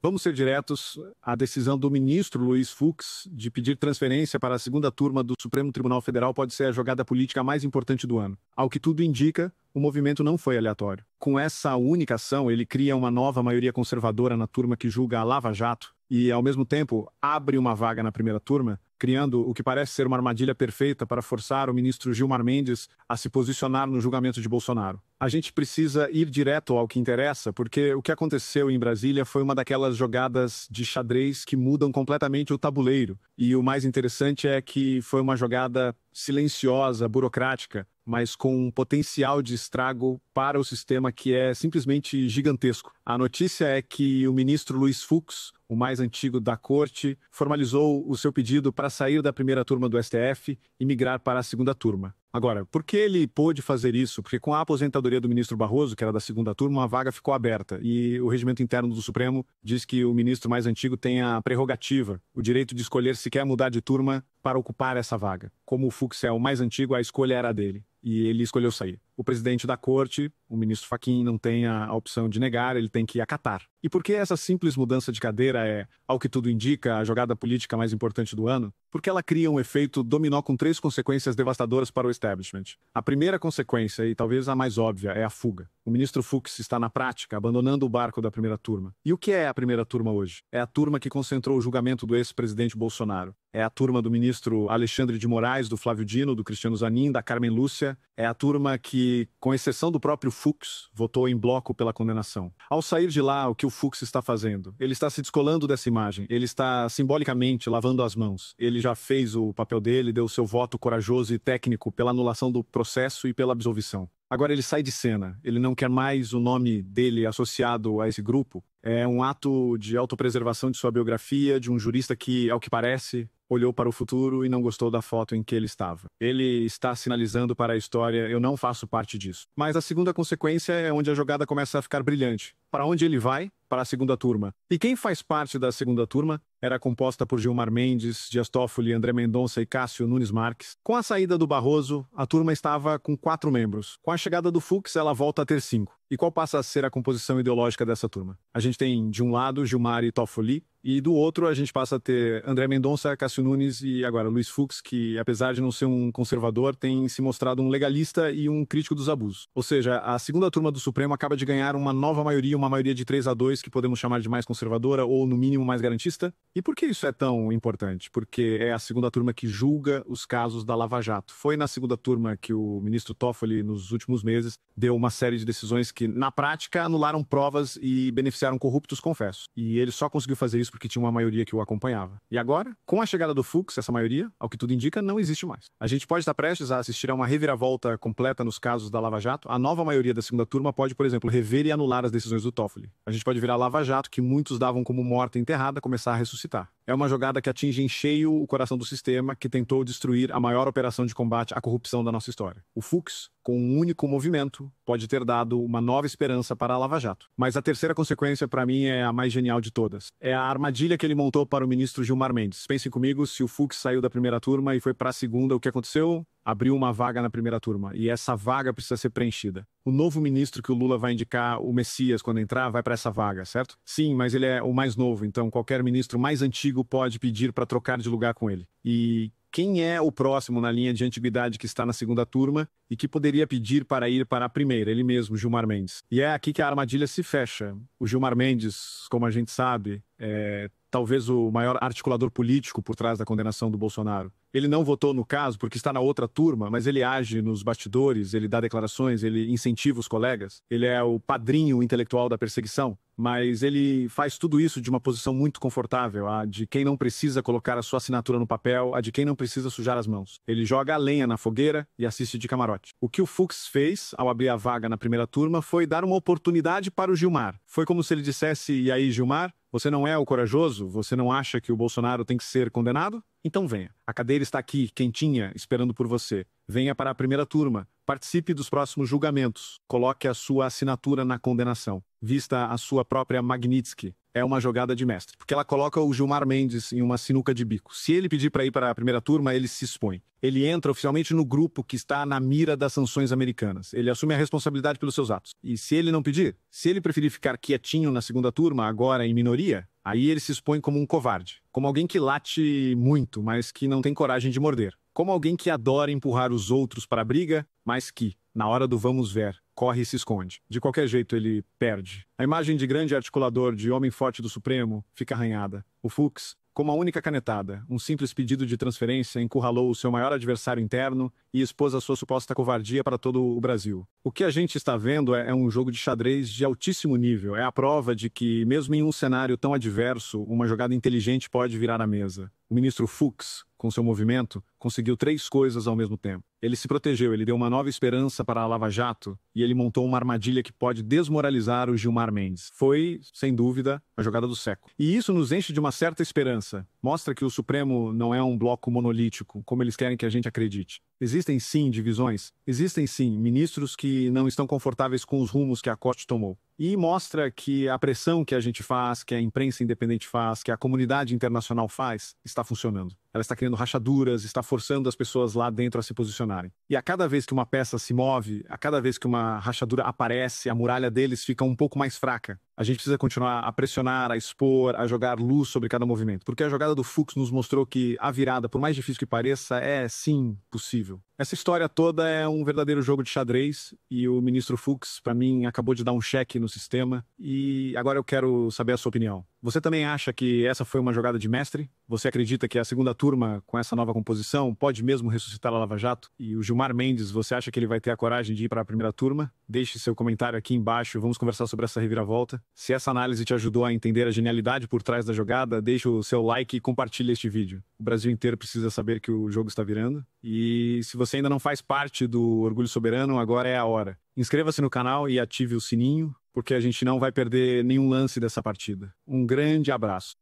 Vamos ser diretos, a decisão do ministro Luiz Fux de pedir transferência para a segunda turma do Supremo Tribunal Federal pode ser a jogada política mais importante do ano. Ao que tudo indica, o movimento não foi aleatório. Com essa única ação, ele cria uma nova maioria conservadora na turma que julga a Lava Jato e, ao mesmo tempo, abre uma vaga na primeira turma, criando o que parece ser uma armadilha perfeita para forçar o ministro Gilmar Mendes a se posicionar no julgamento de Bolsonaro. A gente precisa ir direto ao que interessa, porque o que aconteceu em Brasília foi uma daquelas jogadas de xadrez que mudam completamente o tabuleiro. E o mais interessante é que foi uma jogada silenciosa, burocrática, mas com um potencial de estrago para o sistema que é simplesmente gigantesco. A notícia é que o ministro Luiz Fux, o mais antigo da corte, formalizou o seu pedido para sair da primeira turma do STF e migrar para a segunda turma. Agora, por que ele pôde fazer isso? Porque com a aposentadoria do ministro Barroso, que era da segunda turma, uma vaga ficou aberta. E o regimento interno do Supremo diz que o ministro mais antigo tem a prerrogativa, o direito de escolher se quer mudar de turma para ocupar essa vaga. Como o Fux é o mais antigo, a escolha era dele. E ele escolheu sair. O presidente da corte, o ministro Fachin, não tem a opção de negar, ele tem que acatar. E por que essa simples mudança de cadeira é, ao que tudo indica, a jogada política mais importante do ano? Porque ela cria um efeito dominó com 3 consequências devastadoras para o establishment. A primeira consequência, e talvez a mais óbvia, é a fuga. O ministro Fux está, na prática, abandonando o barco da primeira turma. E o que é a primeira turma hoje? É a turma que concentrou o julgamento do ex-presidente Bolsonaro. É a turma do ministro Alexandre de Moraes, do Flávio Dino, do Cristiano Zanin, da Carmen Lúcia. É a turma que, com exceção do próprio Fux, votou em bloco pela condenação. Ao sair de lá, o que o Fux está fazendo? Ele está se descolando dessa imagem. Ele está, simbolicamente, lavando as mãos. Ele já fez o papel dele, deu seu voto corajoso e técnico pela anulação do processo e pela absolvição. Agora ele sai de cena, ele não quer mais o nome dele associado a esse grupo. É um ato de autopreservação de sua biografia, de um jurista que, ao que parece, olhou para o futuro e não gostou da foto em que ele estava. Ele está sinalizando para a história, eu não faço parte disso. Mas a segunda consequência é onde a jogada começa a ficar brilhante. Para onde ele vai? Para a segunda turma. E quem faz parte da segunda turma? Era composta por Gilmar Mendes, Dias Toffoli, André Mendonça e Cássio Nunes Marques. Com a saída do Barroso, a turma estava com 4 membros. Com a chegada do Fux, ela volta a ter 5. E qual passa a ser a composição ideológica dessa turma? A gente tem, de um lado, Gilmar e Toffoli, e do outro a gente passa a ter André Mendonça, Cássio Nunes e agora Luiz Fux, que apesar de não ser um conservador, tem se mostrado um legalista e um crítico dos abusos. Ou seja, a segunda turma do Supremo acaba de ganhar uma nova maioria, uma maioria de 3-2, que podemos chamar de mais conservadora ou no mínimo mais garantista. E por que isso é tão importante? Porque é a segunda turma que julga os casos da Lava Jato. Foi na segunda turma que o ministro Toffoli, nos últimos meses, deu uma série de decisões que, na prática, anularam provas e beneficiaram corruptos confessos. E ele só conseguiu fazer isso porque tinha uma maioria que o acompanhava. E agora, com a chegada do Fux, essa maioria, ao que tudo indica, não existe mais. A gente pode estar prestes a assistir a uma reviravolta completa nos casos da Lava Jato. A nova maioria da segunda turma pode, por exemplo, rever e anular as decisões do Toffoli. A gente pode ver a Lava Jato, que muitos davam como morta e enterrada, começar a ressuscitar. É uma jogada que atinge em cheio o coração do sistema que tentou destruir a maior operação de combate à corrupção da nossa história. O Fux, com um único movimento, pode ter dado uma nova esperança para a Lava Jato. Mas a terceira consequência, para mim, é a mais genial de todas. É a armadilha que ele montou para o ministro Gilmar Mendes. Pensem comigo, se o Fux saiu da primeira turma e foi para a segunda, o que aconteceu? Abriu uma vaga na primeira turma, e essa vaga precisa ser preenchida. O novo ministro que o Lula vai indicar, o Messias, quando entrar, vai para essa vaga, certo? Sim, mas ele é o mais novo, então qualquer ministro mais antigo pode pedir para trocar de lugar com ele. E quem é o próximo na linha de antiguidade que está na segunda turma e que poderia pedir para ir para a primeira? Ele mesmo, Gilmar Mendes. E é aqui que a armadilha se fecha. O Gilmar Mendes, como a gente sabe, é talvez o maior articulador político por trás da condenação do Bolsonaro. Ele não votou no caso porque está na outra turma, mas ele age nos bastidores, ele dá declarações, ele incentiva os colegas, ele é o padrinho intelectual da perseguição, mas ele faz tudo isso de uma posição muito confortável, a de quem não precisa colocar a sua assinatura no papel, a de quem não precisa sujar as mãos. Ele joga a lenha na fogueira e assiste de camarote. O que o Fux fez ao abrir a vaga na primeira turma foi dar uma oportunidade para o Gilmar. Foi como se ele dissesse: e aí, Gilmar? Você não é o corajoso? Você não acha que o Bolsonaro tem que ser condenado? Então venha. A cadeira está aqui, quentinha, esperando por você. Venha para a primeira turma. Participe dos próximos julgamentos. Coloque a sua assinatura na condenação. Vista a sua própria Magnitsky. É uma jogada de mestre, porque ela coloca o Gilmar Mendes em uma sinuca de bico. Se ele pedir para ir para a primeira turma, ele se expõe. Ele entra oficialmente no grupo que está na mira das sanções americanas. Ele assume a responsabilidade pelos seus atos. E se ele não pedir, se ele preferir ficar quietinho na segunda turma, agora em minoria, Aí ele se expõe como um covarde, como alguém que late muito, mas que não tem coragem de morder. Como alguém que adora empurrar os outros para a briga, mas que, na hora do vamos ver, corre e se esconde. De qualquer jeito, ele perde. A imagem de grande articulador, de homem forte do Supremo, fica arranhada. O Fux, com uma única canetada, um simples pedido de transferência, encurralou o seu maior adversário interno e expôs a sua suposta covardia para todo o Brasil. O que a gente está vendo é um jogo de xadrez de altíssimo nível. É a prova de que, mesmo em um cenário tão adverso, uma jogada inteligente pode virar a mesa. O ministro Fux, com seu movimento, conseguiu 3 coisas ao mesmo tempo. Ele se protegeu, ele deu uma nova esperança para a Lava Jato e ele montou uma armadilha que pode desmoralizar o Gilmar Mendes. Foi, sem dúvida, a jogada do século. E isso nos enche de uma certa esperança. Mostra que o Supremo não é um bloco monolítico, como eles querem que a gente acredite. Existem sim divisões, existem sim ministros que não estão confortáveis com os rumos que a Corte tomou. E mostra que a pressão que a gente faz, que a imprensa independente faz, que a comunidade internacional faz, está funcionando. Ela está criando rachaduras, está forçando as pessoas lá dentro a se posicionarem. E a cada vez que uma peça se move, a cada vez que uma rachadura aparece, a muralha deles fica um pouco mais fraca. A gente precisa continuar a pressionar, a expor, a jogar luz sobre cada movimento. Porque a jogada do Fux nos mostrou que a virada, por mais difícil que pareça, é sim possível. Essa história toda é um verdadeiro jogo de xadrez e o ministro Fux, para mim, acabou de dar um cheque no sistema e agora eu quero saber a sua opinião. Você também acha que essa foi uma jogada de mestre? Você acredita que a segunda turma, com essa nova composição, pode mesmo ressuscitar a Lava Jato? E o Gilmar Mendes, você acha que ele vai ter a coragem de ir para a primeira turma? Deixe seu comentário aqui embaixo, vamos conversar sobre essa reviravolta. Se essa análise te ajudou a entender a genialidade por trás da jogada, deixe o seu like e compartilhe este vídeo. O Brasil inteiro precisa saber que o jogo está virando. E se você ainda não faz parte do Orgulho Soberano, agora é a hora. Inscreva-se no canal e ative o sininho, porque a gente não vai perder nenhum lance dessa partida. Um grande abraço.